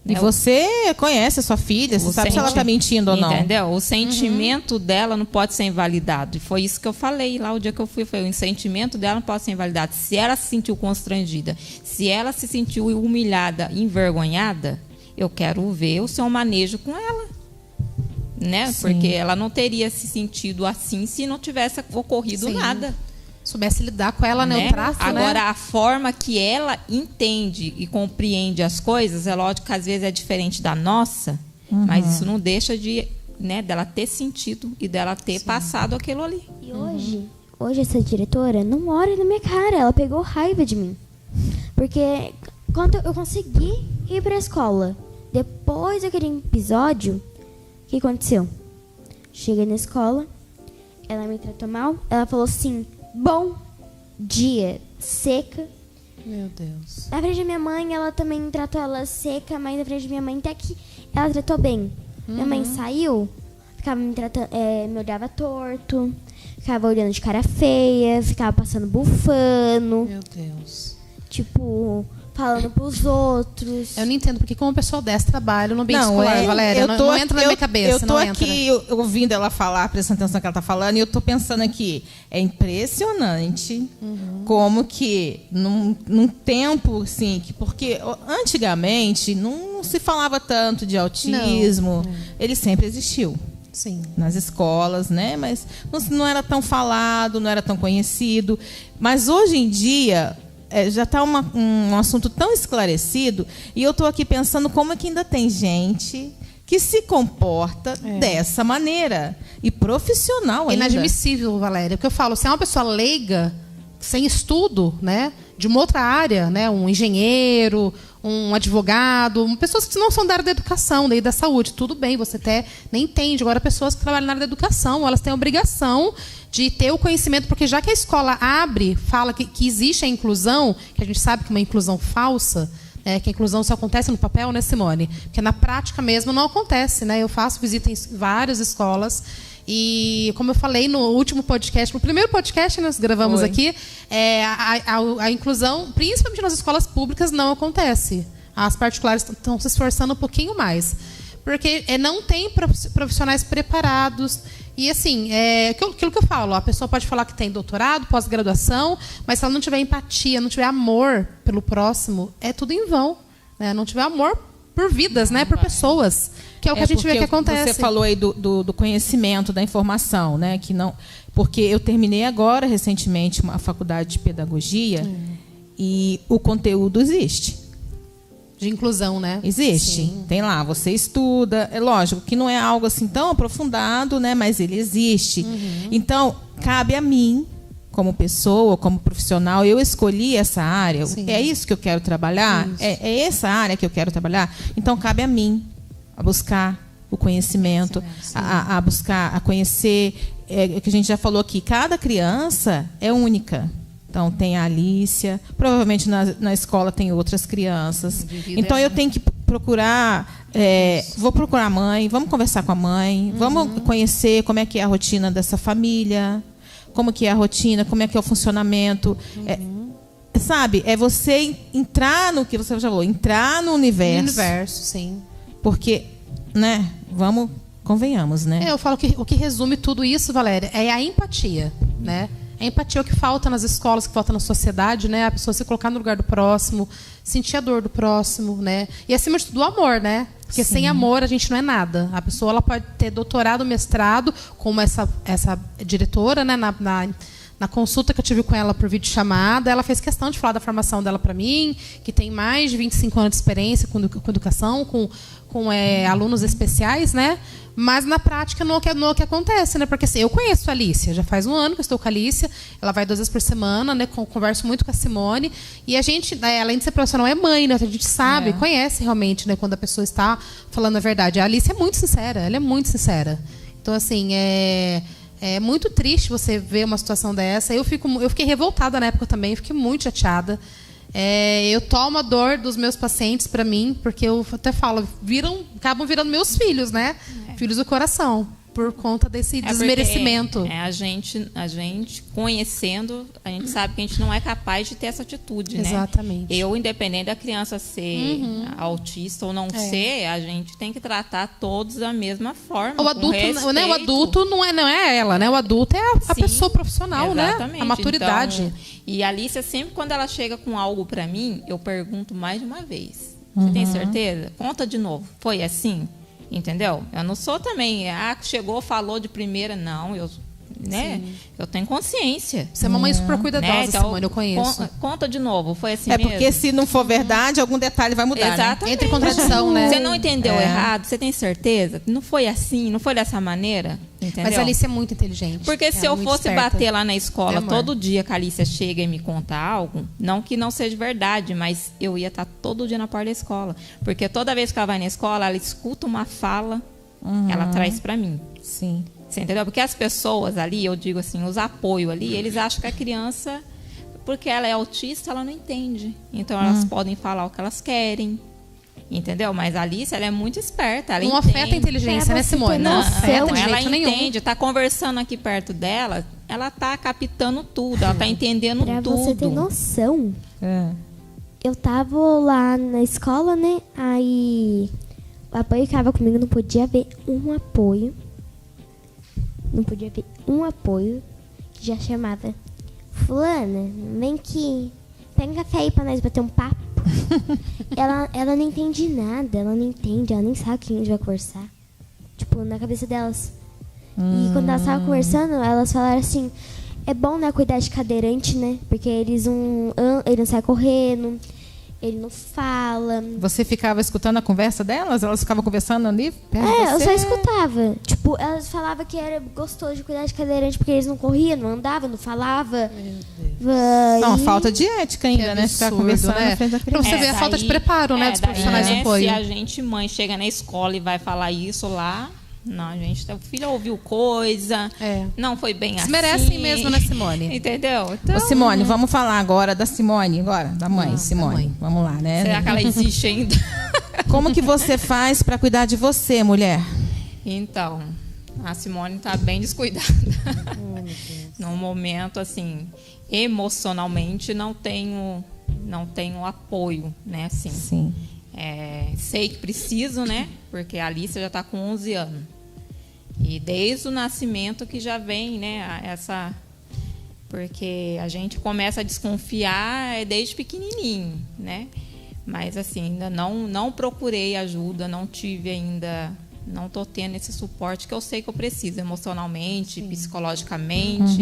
E você conhece a sua filha, você sabe se ela está mentindo ou não. Entendeu? O sentimento dela não pode ser invalidado. E foi isso que eu falei lá o dia que eu fui. O sentimento dela não pode ser invalidado. Se ela se sentiu constrangida, se ela se sentiu humilhada, envergonhada, eu quero ver o seu manejo com ela. Né? Porque ela não teria se sentido assim se não tivesse ocorrido nada. Soubesse lidar com ela, né? O trato, Agora, né? a forma que ela entende e compreende as coisas, é lógico que às vezes é diferente da nossa, mas isso não deixa de, né, dela ter sentido e dela ter passado aquilo ali. E hoje essa diretora não olha na minha cara, ela pegou raiva de mim. Porque quando eu consegui ir pra escola, depois daquele episódio, o que aconteceu? Cheguei na escola, ela me tratou mal, ela falou assim, bom dia, seca. Meu Deus. Na frente da minha mãe, ela também tratou ela seca, mas na frente da minha mãe até que ela tratou bem. Minha mãe saiu, ficava me tratando, me olhava torto, ficava olhando de cara feia, ficava passando bufano. Meu Deus. Tipo, falando pros outros. Eu não entendo porque como uma pessoa dessa trabalha no ambiente escolar, Valéria. Não entra na minha cabeça. Eu tô aqui ouvindo ela falar, prestando atenção no que ela tá falando, e eu tô pensando aqui, é impressionante como que num tempo, assim, porque antigamente não se falava tanto de autismo, ele sempre existiu. Sim. Nas escolas, né? Mas não era tão falado, não era tão conhecido. Mas hoje em dia já está um assunto tão esclarecido, e eu estou aqui pensando como é que ainda tem gente que se comporta dessa maneira. E profissional ainda. Inadmissível, Valéria. Porque eu falo, se é uma pessoa leiga, sem estudo, né, de uma outra área, né, um engenheiro, um advogado, pessoas que não são da área da educação, daí da saúde, tudo bem, você até nem entende. Agora, pessoas que trabalham na área da educação, elas têm a obrigação de ter o conhecimento, porque já que a escola fala que existe a inclusão, que a gente sabe que é uma inclusão falsa, que a inclusão só acontece no papel, né, Simone? Porque na prática mesmo não acontece, né? Eu faço visita em várias escolas e, como eu falei no último podcast, no primeiro podcast que nós gravamos aqui, a inclusão, principalmente nas escolas públicas, não acontece. As particulares estão se esforçando um pouquinho mais. Porque não tem profissionais preparados. E, assim, aquilo que eu falo, a pessoa pode falar que tem doutorado, pós-graduação, mas se ela não tiver empatia, não tiver amor pelo próximo, é tudo em vão. Né? Não tiver amor por vidas, né? Por pessoas. Que é o que a gente vê que acontece. Você falou aí do conhecimento, da informação, né? Que não, porque eu terminei agora, recentemente, uma faculdade de pedagogia e o conteúdo existe. De inclusão, né? Existe. Sim. Tem lá, você estuda. É lógico que não é algo assim tão aprofundado, né? Mas ele existe. Então, cabe a mim, como pessoa, como profissional, eu escolhi essa área. Sim. É isso que eu quero trabalhar? É essa área que eu quero trabalhar? Então, cabe a mim a buscar o conhecimento, a buscar, a conhecer. O que a gente já falou aqui, cada criança é única. Então, tem a Alícia, provavelmente na escola tem outras crianças. Então, eu tenho que procurar, vou procurar a mãe, vamos conversar com a mãe, vamos conhecer como é que é a rotina dessa família, como que é a rotina, como é que é o funcionamento. Sabe, é você entrar no que você já falou, entrar no universo. No universo, sim. Porque, né, convenhamos, né? Eu falo que o que resume tudo isso, Valéria, é a empatia, né? A empatia é o que falta nas escolas, que falta na sociedade, né? A pessoa se colocar no lugar do próximo, sentir a dor do próximo, né? E, acima de tudo, o amor, né? Porque sem amor a gente não é nada. A pessoa ela pode ter doutorado, mestrado, como essa diretora, né? Na consulta que eu tive com ela por videochamada, ela fez questão de falar da formação dela para mim, que tem mais de 25 anos de experiência com educação, com alunos especiais, né? Mas na prática não é o que acontece, né? Porque assim, eu conheço a Alícia, já faz 1 ano que eu estou com a Alícia, ela vai 2 vezes por semana, né? Converso muito com a Simone, e a gente, além de ser profissional, é mãe, né? A gente sabe, conhece realmente, né? Quando a pessoa está falando a verdade. A Alícia é muito sincera, ela é muito sincera. Então, assim, é muito triste você ver uma situação dessa. Eu fiquei revoltada na época também, fiquei muito chateada. Eu tomo a dor dos meus pacientes para mim, porque eu até falo, acabam virando meus filhos, né? Filhos do coração, por conta desse desmerecimento. A gente conhecendo, a gente sabe que a gente não é capaz de ter essa atitude, né? Exatamente. Independente da criança ser autista ou não ser, a gente tem que tratar todos da mesma forma. O adulto, né? O adulto não é ela, né? O adulto é a pessoa profissional, exatamente. Né? A maturidade. Então, e a Alícia, sempre quando ela chega com algo para mim, eu pergunto mais de uma vez. Você tem certeza? Conta de novo. Foi assim? Entendeu? Eu não sou também, chegou, falou de primeira, não. né? Eu tenho consciência. Você é uma mãe super cuidadosa, Né? Então, Simone, eu conheço. Conta de novo, foi assim É mesmo? porque se não for verdade, algum detalhe vai mudar, né? Exatamente. Entra em contradição, né? Você não entendeu errado, você tem certeza? Não foi assim, não foi dessa maneira? Entendeu? Mas a Alice é muito inteligente. Porque se Ela eu é muito fosse esperta. bater lá na escola É, amor. todo dia que a Alicia chega e me conta algo, não que não seja verdade, mas eu ia estar todo dia na porta da escola. Porque toda vez que ela vai na escola, ela escuta uma fala, ela traz pra mim. Sim. Você entendeu? Porque as pessoas ali, eu digo assim, os apoios ali, eles acham que a criança, porque ela é autista, ela não entende. Então elas podem falar o que elas querem. Entendeu? Mas a Alice, ela é muito esperta. Ela Não entende. afeta a inteligência, Pra né, você Simone? ter Não noção, afeta de Ela jeito nenhum. entende, tá conversando aqui perto dela, ela tá captando tudo, ela tá entendendo Pra tudo. você ter noção, É. eu tava lá na escola, né? Aí o apoio ficava comigo, não podia ver um apoio. Não podia ver um apoio que já chamava Fulana, vem aqui, pega um café aí pra nós bater um papo. ela não entende nada, ela não entende, ela nem sabe o que a gente vai conversar. Tipo, na cabeça delas. E quando elas estavam conversando, elas falaram assim, é bom, né, cuidar de cadeirante, né? Porque ele não sai correndo, ele não fala. Você ficava escutando a conversa delas? Elas ficavam conversando ali perto de Eu você? só escutava. Tipo, elas falavam que era gostoso de cuidar de cadeirante porque eles não corriam, não andavam, não falavam. Não, falta de ética ainda, né? Ficar absurdo, conversando né? na frente da Pra criança. você ver a falta de preparo, né, dos profissionais de né, apoio. se a gente, mãe, chega na escola e vai falar isso lá, não, a gente, o filho ouviu coisa, não foi bem Eles assim. merecem mesmo, né, Simone? Entendeu? Então, Ô, Simone, vamos falar agora da Simone, agora, da mãe, Simone. da mãe. Vamos lá, né? será que ela existe ainda? Como que você faz para cuidar de você, mulher? Então, a Simone está bem descuidada. Num momento, assim, emocionalmente, não tenho apoio, né? Assim, Sim. sei que preciso, né? Porque a Alice já está com 11 anos. E desde o nascimento que já vem, né? Porque a gente começa a desconfiar desde pequenininho, né? Mas, assim, ainda não procurei ajuda, não tive ainda... Não estou tendo esse suporte que eu sei que eu preciso, emocionalmente, psicologicamente.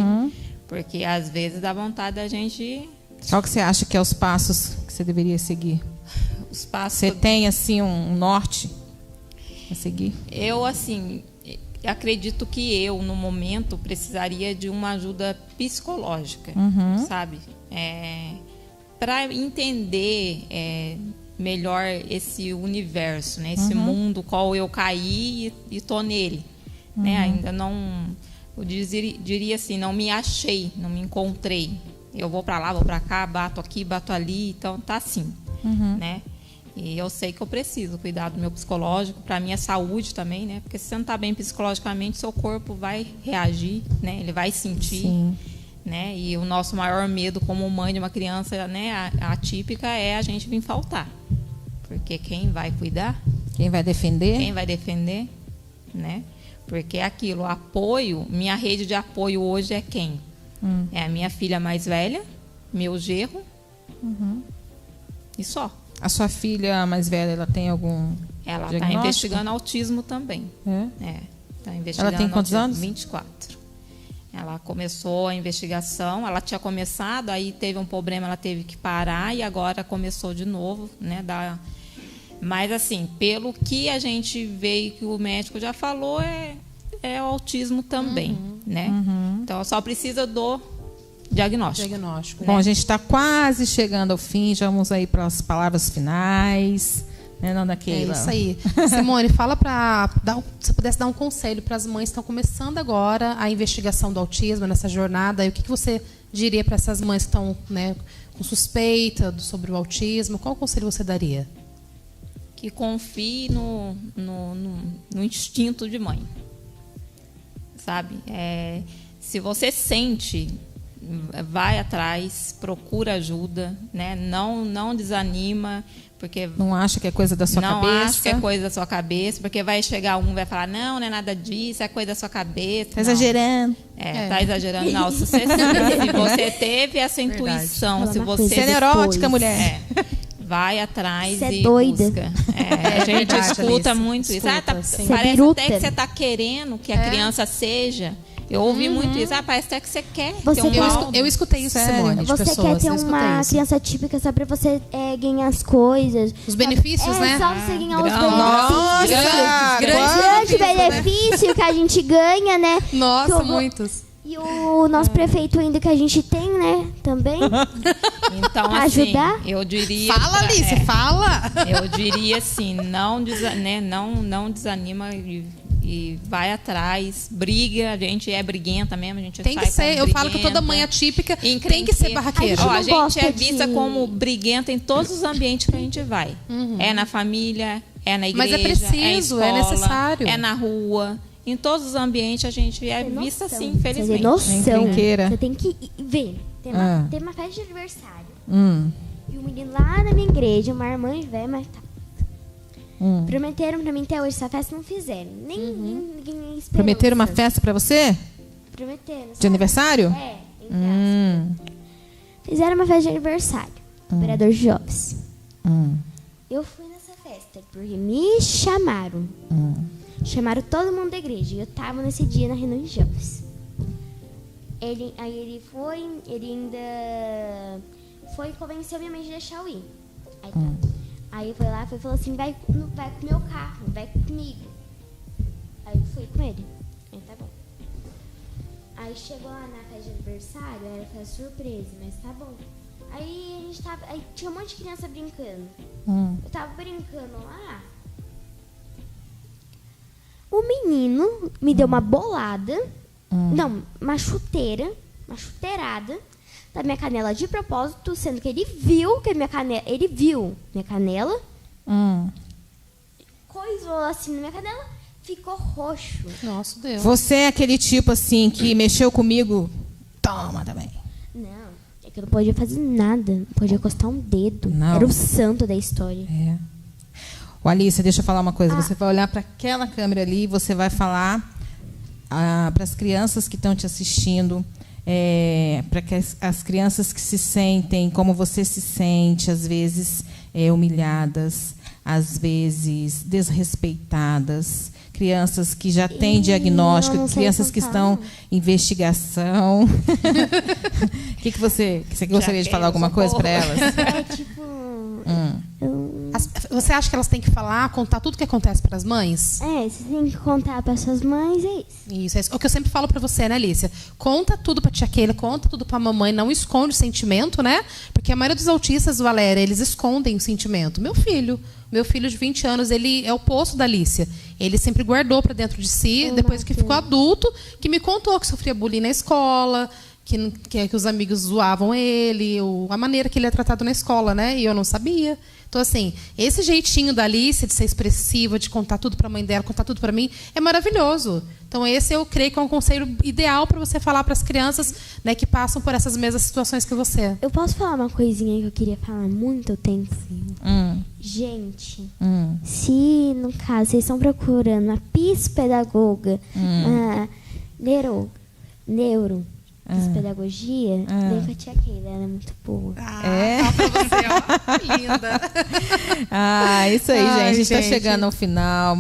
Porque, às vezes, dá vontade da gente... Qual que você acha que é os passos que você deveria seguir? Os passos... Você tem, assim, um norte a seguir? Eu, assim, acredito que eu, no momento, precisaria de uma ajuda psicológica, sabe? Para entender melhor esse universo, né? Esse mundo qual eu caí e tô nele. Né? Ainda não... Eu diria assim, não me achei, não me encontrei. Eu vou para lá, vou para cá, bato aqui, bato ali, então tá assim, né? E eu sei que eu preciso cuidar do meu psicológico, para minha saúde também, né? Porque se você não tá bem psicologicamente, seu corpo vai reagir, né? Ele vai sentir, né? E o nosso maior medo como mãe de uma criança, né, atípica, é a gente vir faltar. Porque quem vai cuidar? Quem vai defender? Quem vai defender, né? Porque aquilo, apoio, minha rede de apoio hoje é quem? É a minha filha mais velha, meu genro, e só. A sua filha mais velha, ela tem algum Ela está diagnóstico? investigando autismo também. Tá investigando Ela tem quantos autismo. anos? 24. Ela começou a investigação, ela tinha começado, aí teve um problema, ela teve que parar e agora começou de novo, né? Mas assim, pelo que a gente vê e que o médico já falou, é o autismo também, né? Então, ela só precisa do diagnóstico. Bom, a gente está quase chegando ao fim, já vamos aí para as palavras finais. Né, Ana Keila? É isso aí. Simone, fala se você pudesse dar um conselho para as mães que estão começando agora a investigação do autismo nessa jornada, e o que você diria para essas mães que estão, né, com suspeita sobre o autismo? Qual conselho você daria? Que confie no instinto de mãe. Sabe? Se você sente, vai atrás, procura ajuda, né? Não desanima, porque não acha que é coisa da sua cabeça. Não acha que é coisa da sua cabeça, porque vai chegar um e vai falar, não é nada disso, é coisa da sua cabeça. Tá exagerando. Tá exagerando. Não, se você teve essa intuição, se você é neurótica, mulher. vai atrás Você é e doida. busca. A gente verdade, escuta Alice. muito isso. Escuta, Parece Você até biruta. que você está querendo que a criança seja Eu ouvi muito isso. Parece até que você quer Você ter um quer- álbum. Eu escutei isso, Sério? Simone, de Você pessoas. quer ter eu escutei uma isso. criança típica só pra você ganhar as coisas. Os benefícios, É né? só você ganhar os Nossa, grande benefício que a gente ganha, né? Que Nossa, eu vou- muitos. E o nosso prefeito ainda que a gente tem, né? Também. Então, assim, Ajudar? eu diria... Fala, Alice, fala! Eu diria assim, não desanima e vai atrás, briga, a gente é briguenta mesmo, a gente Tem que sai ser. como Eu falo que toda briguenta, mãe atípica tem que encrenqueira. ser barraqueira. Ó, a não gente gosta é vista de- como briguenta em todos os ambientes que a gente vai. É na família, é na Mas igreja, é preciso, é é na escola, necessário. é na rua. Em todos os ambientes a gente é Tem vista noção. assim, Você tem infelizmente. noção. Encrenqueira. Você tem que ver. Tem uma festa de aniversário. E o menino lá na minha igreja, uma irmã velha, mas tá. Prometeram pra mim até hoje essa festa, não fizeram. Ninguém esperou. Prometeram uma festa pra você? Prometeram. De sabe? aniversário? É, entre aspas. Fizeram uma festa de aniversário. Vereador de jovens. Eu fui nessa festa porque me chamaram. Chamaram todo mundo da igreja. E eu tava nesse dia na reunião de jovens. Ele ainda foi e convenceu minha mãe de deixar eu ir. Aí, tá. Aí eu fui lá e falou assim, vai com o meu carro, vai comigo. Aí eu fui com ele. Aí tá bom. Aí chegou lá na festa de aniversário, era festa surpresa, mas tá bom. Aí a gente tava. Aí tinha um monte de criança brincando. Eu tava brincando lá. O menino me deu uma bolada. Não, uma chuteirada da minha canela de propósito, sendo que ele viu que minha canela. Ele viu minha canela. Coisou assim na minha canela, ficou roxo. Nossa, Deus. Você é aquele tipo assim que mexeu comigo? Toma também. Não, é que eu não podia fazer nada. Não podia encostar um dedo. Não. Era o santo da história. É. Ô, Alice, deixa eu falar uma coisa. Você vai olhar para aquela câmera ali e você vai falar para as crianças que estão te assistindo, para que as crianças que se sentem como você se sente, às vezes humilhadas, às vezes desrespeitadas, crianças que já têm diagnóstico, não sei crianças que contar. estão em investigação. O que você gostaria de falar alguma coisa para elas? É tipo. Você acha que elas têm que falar, contar tudo que acontece para as mães? Você tem que contar para suas mães, é isso. Isso, é isso. O que eu sempre falo pra você, né, Alicia? Conta tudo pra tia Keila, conta tudo pra mamãe, não esconde o sentimento, né? Porque a maioria dos autistas, Valéria, eles escondem o sentimento. Meu filho de 20 anos, ele é o oposto da Alicia. Ele sempre guardou pra dentro de si, depois que ficou adulto, que me contou que sofria bullying na escola, que os amigos zoavam ele, a maneira que ele é tratado na escola, né? E eu não sabia. Então, assim, esse jeitinho da Alice de ser expressiva, de contar tudo para a mãe dela, contar tudo para mim, é maravilhoso. Então, esse eu creio que é um conselho ideal para você falar para as crianças, né, que passam por essas mesmas situações que você. Eu posso falar uma coisinha que eu queria falar há muito tempo? Gente, se no caso vocês estão procurando uma psicopedagoga, uma neuro psicopedagogia, vem com a tia Keila, ela é muito boa. Pra você, ó. Linda. Isso aí, Ai, gente. A gente está gente. chegando ao final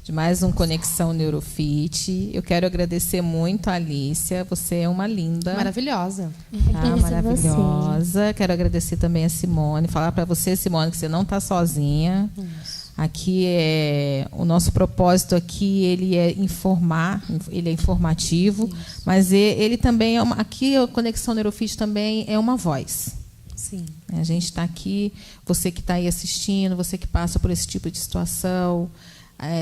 de mais um Conexão Neurofit. Eu quero agradecer muito a Alicia. Você é uma linda. Maravilhosa. Tá, Agradeço a maravilhosa. Quero agradecer também a Simone. Falar para você, Simone, que você não está sozinha. Aqui o nosso propósito aqui, ele é informar, ele é informativo, mas ele também aqui a Conexão Neurofit também é uma voz. Sim. A gente está aqui, você que está aí assistindo, você que passa por esse tipo de situação,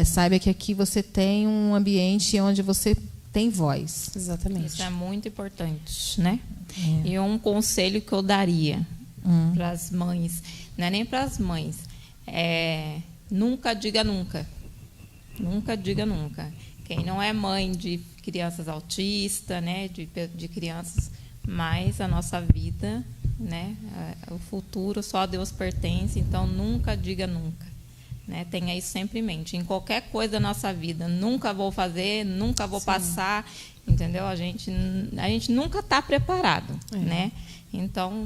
saiba que aqui você tem um ambiente onde você tem voz. Exatamente. Isso é muito importante, né? E um conselho que eu daria para as mães, não é nem para as mães, nunca diga nunca. Nunca diga nunca. Quem não é mãe de crianças autistas, né, de crianças, mas a nossa vida, né, o futuro só a Deus pertence, então nunca diga nunca. Né? Tenha isso sempre em mente. Em qualquer coisa da nossa vida, nunca vou fazer, nunca vou passar, entendeu? A gente nunca está preparado, né? Então,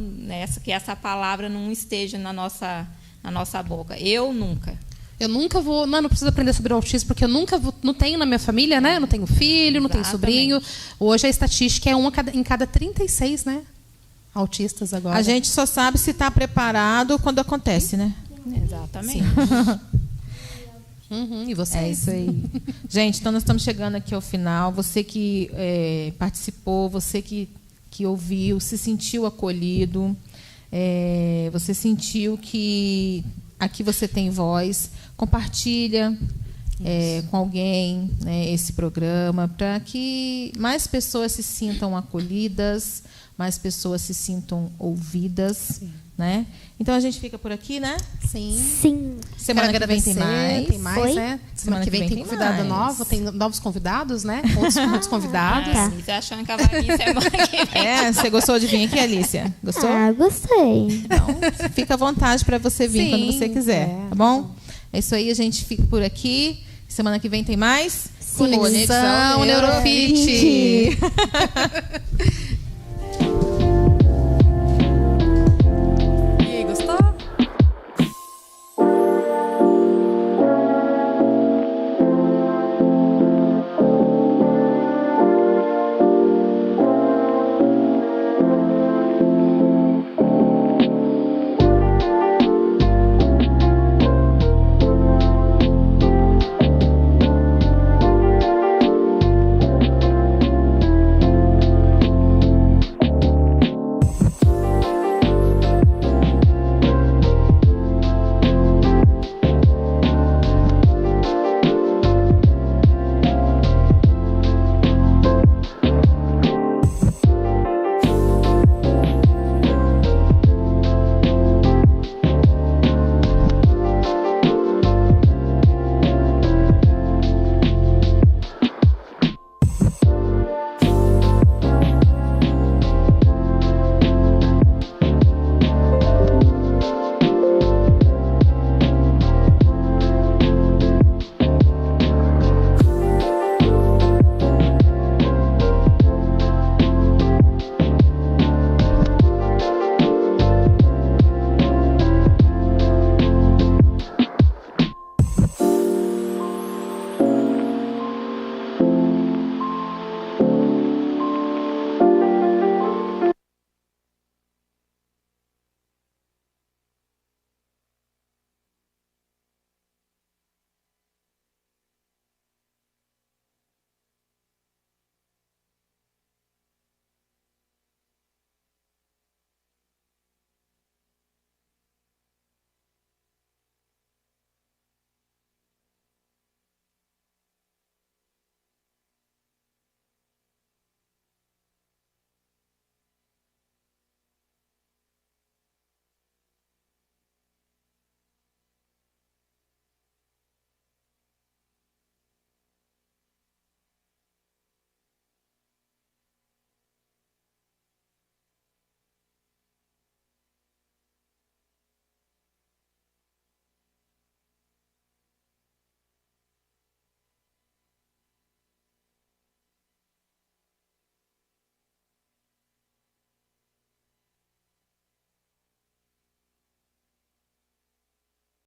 que essa palavra não esteja na nossa boca. Eu nunca. Eu nunca vou... Não preciso aprender sobre o autismo, porque eu nunca vou... Não tenho na minha família, né? Não tenho filho, não tenho sobrinho. Hoje a estatística é em cada 36, né? Autistas agora. A gente só sabe se está preparado quando acontece, né? Exatamente. E você? É isso aí. Gente, então nós estamos chegando aqui ao final. Você que participou, você que ouviu, se sentiu acolhido, você sentiu que aqui você tem voz, compartilha com alguém, né, esse programa, para que mais pessoas se sintam acolhidas, mais pessoas se sintam ouvidas, né? Então a gente fica por aqui, né? Sim. Semana que vem tem mais. Tem mais, Foi? né? Semana que vem tem convidado mais. novo, tem novos convidados, né? Outros convidados. Você achando que ela vai vir semana que vem. Você gostou de vir aqui, Alicia? Gostou? Ah, gostei. Então, fica à vontade para você vir quando você quiser, tá bom? É isso aí, a gente fica por aqui. Semana que vem tem mais. Conexão Neurofit.